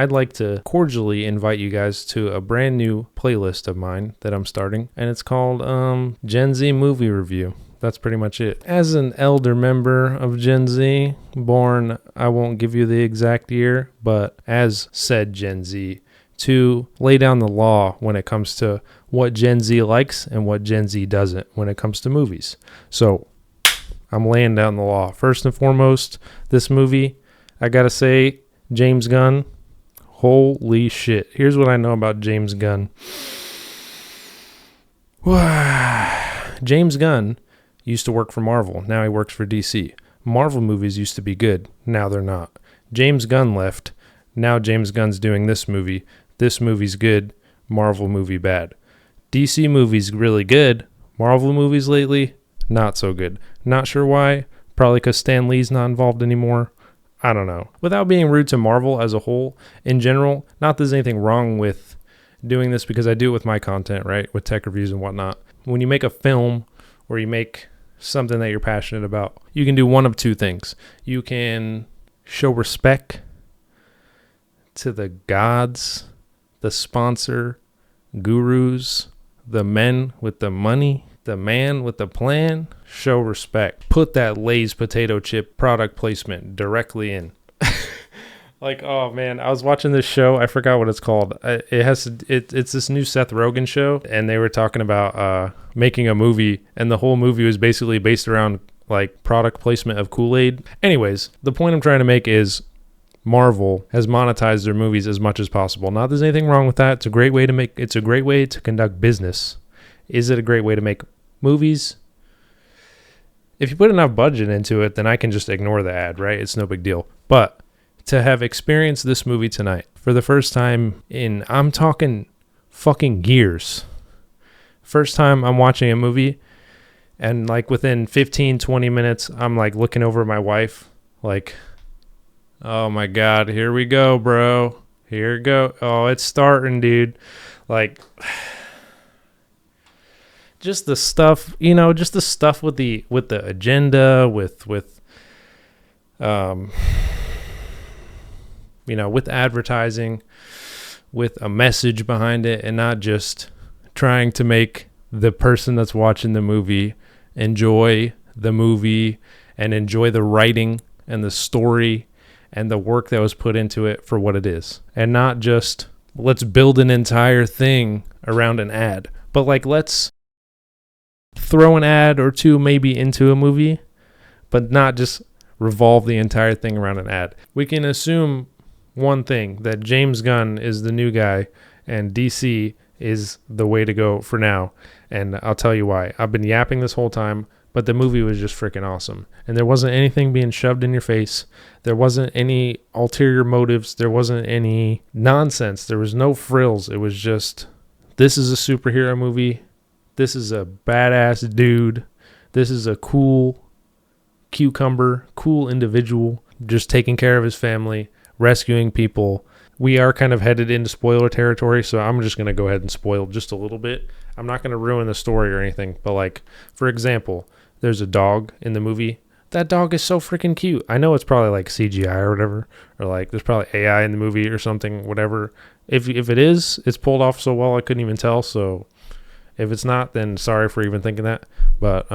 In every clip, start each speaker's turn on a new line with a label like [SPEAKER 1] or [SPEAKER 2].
[SPEAKER 1] I'd like to cordially invite you guys to a brand new playlist of mine that I'm starting, and it's called Gen Z Movie Review. That's pretty much it. As an elder member of Gen Z, born, I won't give you the exact year, but as said Gen Z, to lay down the law when it comes to what Gen Z likes and what Gen Z doesn't when it comes to movies. So I'm laying down the law. First and foremost, this movie, I gotta say, James Gunn, holy shit. Here's what I know about James Gunn. James Gunn used to work for Marvel. Now he works for DC. Marvel movies used to be good. Now they're not. James Gunn left. Now James Gunn's doing this movie. This movie's good. Marvel movie bad. DC movies really good. Marvel movies lately, not so good. Not sure why. Probably because Stan Lee's not involved anymore. I don't know. Without being rude to Marvel as a whole, in general, not that there's anything wrong with doing this because I do it with my content, right? With tech reviews and whatnot. When you make a film or you make something that you're passionate about, you can do one of two things. You can show respect to the gods, the sponsor, gurus, the men with the money, the man with the plan. Show respect. Put that Lay's potato chip product placement directly in. Like, oh man, I was watching this show. I forgot what it's called. It's this new Seth Rogen show, and they were talking about making a movie, and the whole movie was basically based around like product placement of Kool-Aid. Anyways, the point I'm trying to make is Marvel has monetized their movies as much as possible. Not that there's anything wrong with that. It's a great way to conduct business. Is it a great way to make movies? If you put enough budget into it, then I can just ignore the ad, right? It's no big deal. But to have experienced this movie tonight for the first time in, I'm talking fucking years. First time I'm watching a movie, and like within 15, 20 minutes, I'm like looking over at my wife like, oh my God, here we go, bro. Here we go. Oh, it's starting, dude. Like, just the stuff, just the stuff with the agenda, with advertising, with a message behind it, and not just trying to make the person that's watching the movie enjoy the movie and enjoy the writing and the story and the work that was put into it for what it is. And not just, let's build an entire thing around an ad, but like, let's throw an ad or two maybe into a movie, but not just revolve the entire thing around an ad. We can assume one thing, that James Gunn is the new guy and DC is the way to go for now. And I'll tell you why. I've been yapping this whole time, but the movie was just freaking awesome. And there wasn't anything being shoved in your face. There wasn't any ulterior motives. There wasn't any nonsense. There was no frills. It was just, this is a superhero movie. This is a badass dude. This is a cool cucumber, cool individual, just taking care of his family, rescuing people. We are kind of headed into spoiler territory, so I'm just going to go ahead and spoil just a little bit. I'm not going to ruin the story or anything, but like, for example, there's a dog in the movie. That dog is so freaking cute. I know it's probably like CGI or whatever, or like there's probably AI in the movie or something, whatever. If it is, it's pulled off so well I couldn't even tell, so if it's not, then sorry for even thinking that. But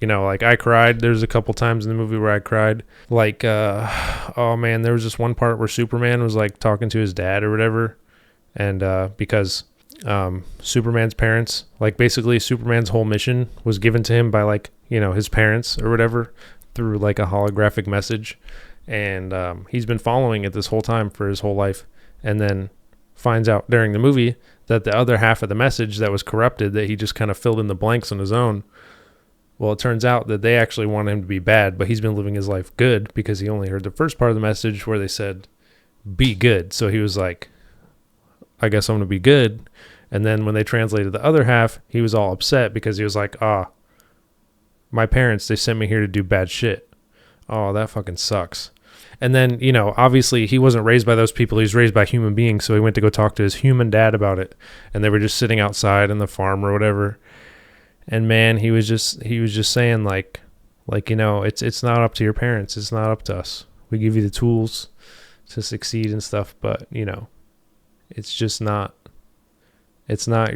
[SPEAKER 1] like I cried. There's a couple times in the movie where I cried. Like, oh man, there was this one part where Superman was like talking to his dad or whatever. And because Superman's parents, like basically Superman's whole mission was given to him by like, his parents or whatever through like a holographic message. And he's been following it this whole time for his whole life. And then finds out during the movie that the other half of the message that was corrupted, that he just kind of filled in the blanks on his own. Well, it turns out that they actually want him to be bad, but he's been living his life good because he only heard the first part of the message where they said, be good. So he was like, I guess I'm going to be good. And then when they translated the other half, he was all upset because he was like, my parents, they sent me here to do bad shit. Oh, that fucking sucks. And then, obviously he wasn't raised by those people. He was raised by human beings. So he went to go talk to his human dad about it. And they were just sitting outside in the farm or whatever. And man, he was just saying like, it's not up to your parents. It's not up to us. We give you the tools to succeed and stuff, but you know, it's just not, it's not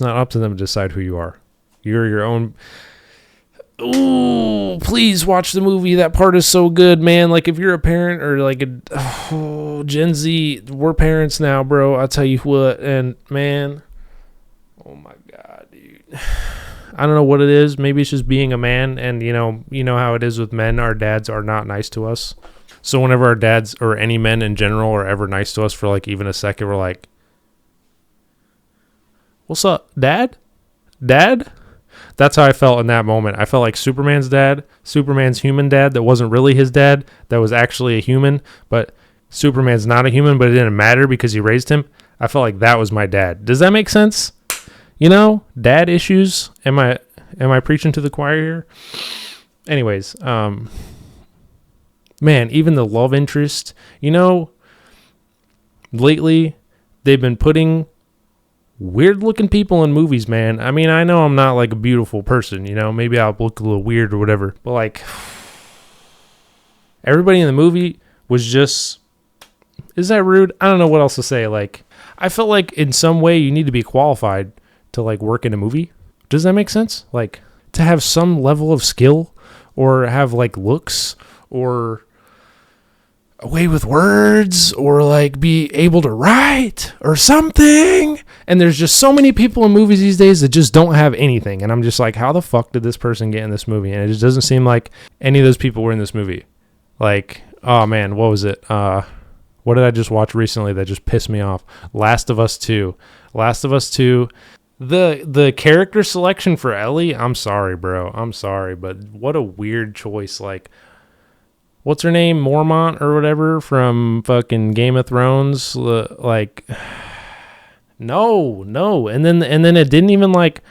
[SPEAKER 1] up to them to decide who you are. You're your own. Ooh, please watch the movie. That part is so good, man. Like, if you're a parent or like Gen Z, we're parents now, bro. I'll tell you what. And man, oh my God, dude. I don't know what it is. Maybe it's just being a man. And you know how it is with men. Our dads are not nice to us. So whenever our dads or any men in general are ever nice to us for like even a second, we're like, what's up, Dad? Dad? That's how I felt in that moment. I felt like Superman's dad, Superman's human dad that wasn't really his dad, that was actually a human, but Superman's not a human, but it didn't matter because he raised him. I felt like that was my dad. Does that make sense? You know, dad issues. Am I preaching to the choir here? Anyways, man, even the love interest, lately they've been putting weird looking people in movies, man. I mean, I know I'm not like a beautiful person, maybe I'll look a little weird or whatever, but like everybody in the movie was just, is that rude? I don't know what else to say. Like, I felt like in some way you need to be qualified to like work in a movie. Does that make sense? Like, to have some level of skill or have like looks or a way with words or like be able to write or something. And there's just so many people in movies these days that just don't have anything. And I'm just like, how the fuck did this person get in this movie? And it just doesn't seem like any of those people were in this movie. Like, oh man, what was it? What did I just watch recently that just pissed me off? Last of Us 2. The character selection for Ellie, I'm sorry, bro. I'm sorry, but what a weird choice. Like, what's her name? Mormont or whatever from fucking Game of Thrones. Like, no. And then it didn't even like,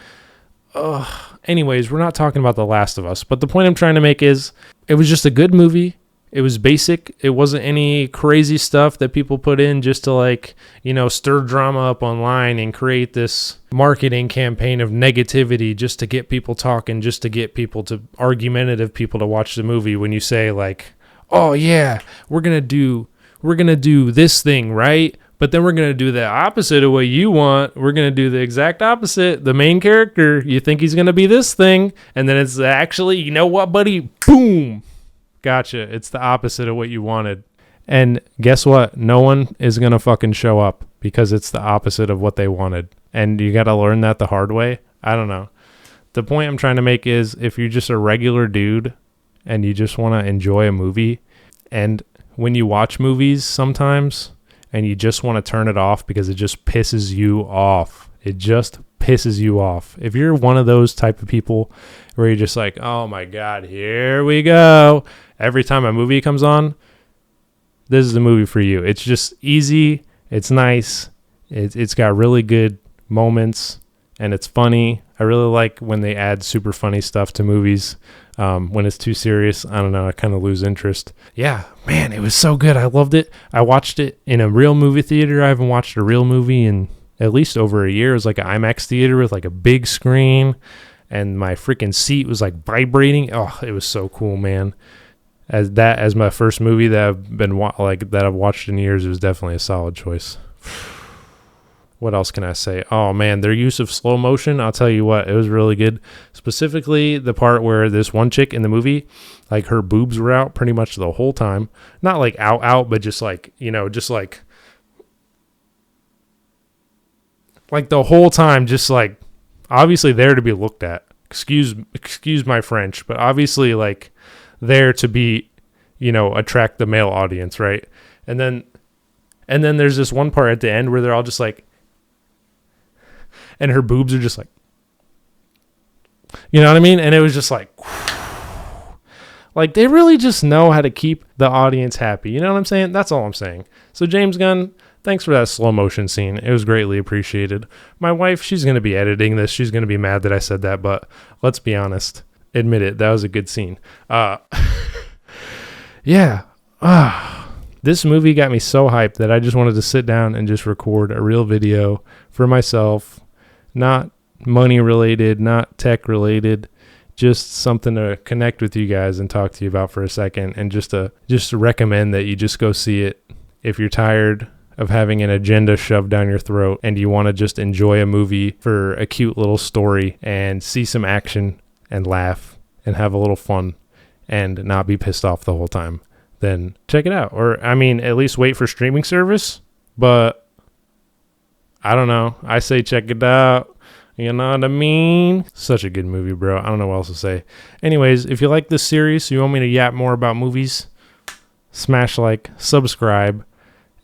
[SPEAKER 1] anyways, we're not talking about The Last of Us, but the point I'm trying to make is it was just a good movie. It was basic. It wasn't any crazy stuff that people put in just to like, stir drama up online and create this marketing campaign of negativity just to get people talking, just to get argumentative people to watch the movie. When you say like, oh yeah, we're going to do this thing, right? But then we're going to do the opposite of what you want. We're going to do the exact opposite. The main character, you think he's going to be this thing. And then it's actually, you know what, buddy? Boom. Gotcha. It's the opposite of what you wanted. And guess what? No one is going to fucking show up because it's the opposite of what they wanted. And you got to learn that the hard way. I don't know. The point I'm trying to make is if you're just a regular dude and you just want to enjoy a movie, and when you watch movies sometimes and you just want to turn it off because it just pisses you off. It just pisses you off. If you're one of those type of people where you're just like, oh my God, here we go. Every time a movie comes on, this is the movie for you. It's just easy. It's nice. It's got really good moments and it's funny. I really like when they add super funny stuff to movies. When it's too serious, I don't know, I kind of lose interest. Yeah, man, it was so good. I loved it. I watched it in a real movie theater. I haven't watched a real movie in at least over a year. It was like an IMAX theater with like a big screen, and my freaking seat was like vibrating. Oh, it was so cool, man. As my first movie that I've watched in years, it was definitely a solid choice. What else can I say? Oh man, their use of slow motion, I'll tell you what, it was really good. Specifically the part where this one chick in the movie, like her boobs were out pretty much the whole time. Not like out, but just like, just like the whole time, just like obviously there to be looked at. Excuse my French, but obviously like there to be, attract the male audience, right? And then there's this one part at the end where they're all just like, and her boobs are just like, you know what I mean? And it was just like they really just know how to keep the audience happy. You know what I'm saying? That's all I'm saying. So James Gunn, thanks for that slow motion scene. It was greatly appreciated. My wife, she's going to be editing this. She's going to be mad that I said that, but let's be honest. Admit it. That was a good scene. Yeah. This movie got me so hyped that I just wanted to sit down and just record a real video for myself. Not money related, not tech related, just something to connect with you guys and talk to you about for a second, and just to recommend that you just go see it if you're tired of having an agenda shoved down your throat and you want to just enjoy a movie for a cute little story and see some action and laugh and have a little fun and not be pissed off the whole time. Then check it out. Or, I mean, at least wait for streaming service. But I don't know. I say check it out. You know what I mean? Such a good movie, bro. I don't know what else to say. Anyways, if you like this series, you want me to yap more about movies, smash like, subscribe,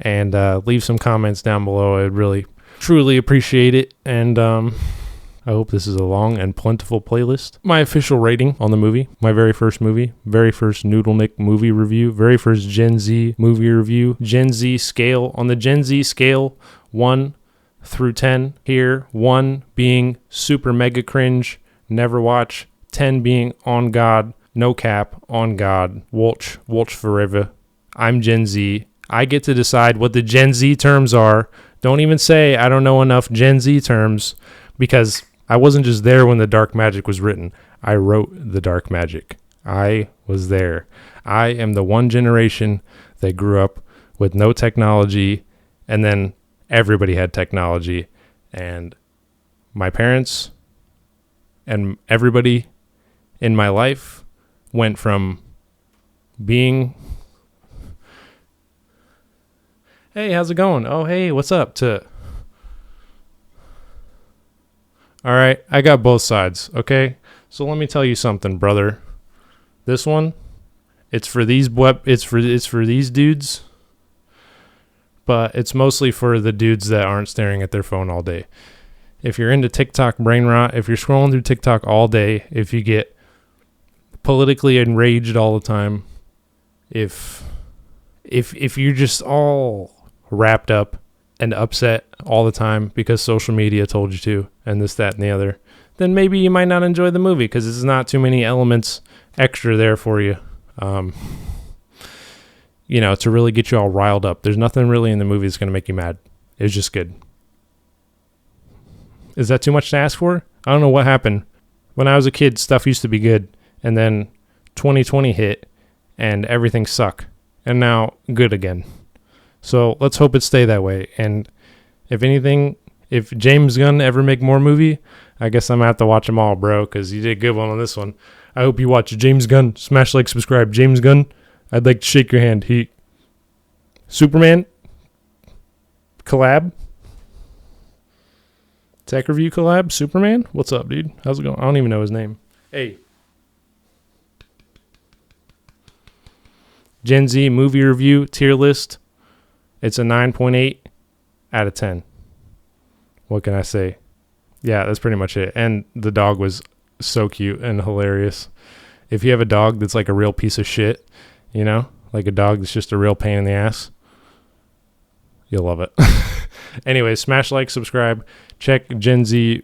[SPEAKER 1] and leave some comments down below. I'd really, truly appreciate it. And I hope this is a long and plentiful playlist. My official rating on the movie, my very first Noodle movie review, very first Gen Z movie review, Gen Z scale. On the Gen Z scale, 1 through 10 here, 1 being super mega cringe, never watch, 10 being on God, no cap, on God, Wulch forever. I'm Gen Z. I get to decide what the Gen Z terms are. Don't even say I don't know enough Gen Z terms, because I wasn't just there when the dark magic was written. I wrote the dark magic. I was there. I am the one generation that grew up with no technology, and then everybody had technology, and my parents and everybody in my life went from being, hey, how's it going? Oh, hey, what's up? To, all right, I got both sides, okay? So let me tell you something, brother. This one, it's for these dudes, but it's mostly for the dudes that aren't staring at their phone all day. If you're into TikTok brain rot, if you're scrolling through TikTok all day, if you get politically enraged all the time, if you're just all wrapped up and upset all the time because social media told you to, and this, that, and the other, then maybe you might not enjoy the movie because there's not too many elements extra there for you. To really get you all riled up. There's nothing really in the movie that's going to make you mad. It's just good. Is that too much to ask for? I don't know what happened. When I was a kid, stuff used to be good. And then 2020 hit and everything sucked. And now good again. So let's hope it stay that way. And if anything, if James Gunn ever make more movie, I guess I'm going to have to watch them all, bro, because you did a good one on this one. I hope you watch James Gunn. Smash like, subscribe. James Gunn, I'd like to shake your hand. Superman collab. Tech review collab. Superman? What's up, dude? How's it going? I don't even know his name. Hey. Gen Z movie review tier list. It's a 9.8 out of 10. What can I say? Yeah, that's pretty much it. And the dog was so cute and hilarious. If you have a dog that's like a real piece of shit, like a dog that's just a real pain in the ass, you'll love it. Anyway, smash like, subscribe, check Gen Z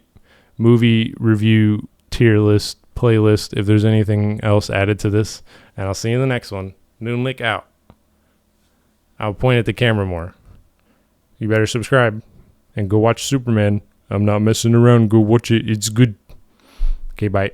[SPEAKER 1] movie review tier list, playlist, if there's anything else added to this, and I'll see you in the next one. Noonlick out. I'll point at the camera more. You better subscribe and go watch Superman. I'm not messing around. Go watch it. It's good. Okay, bye.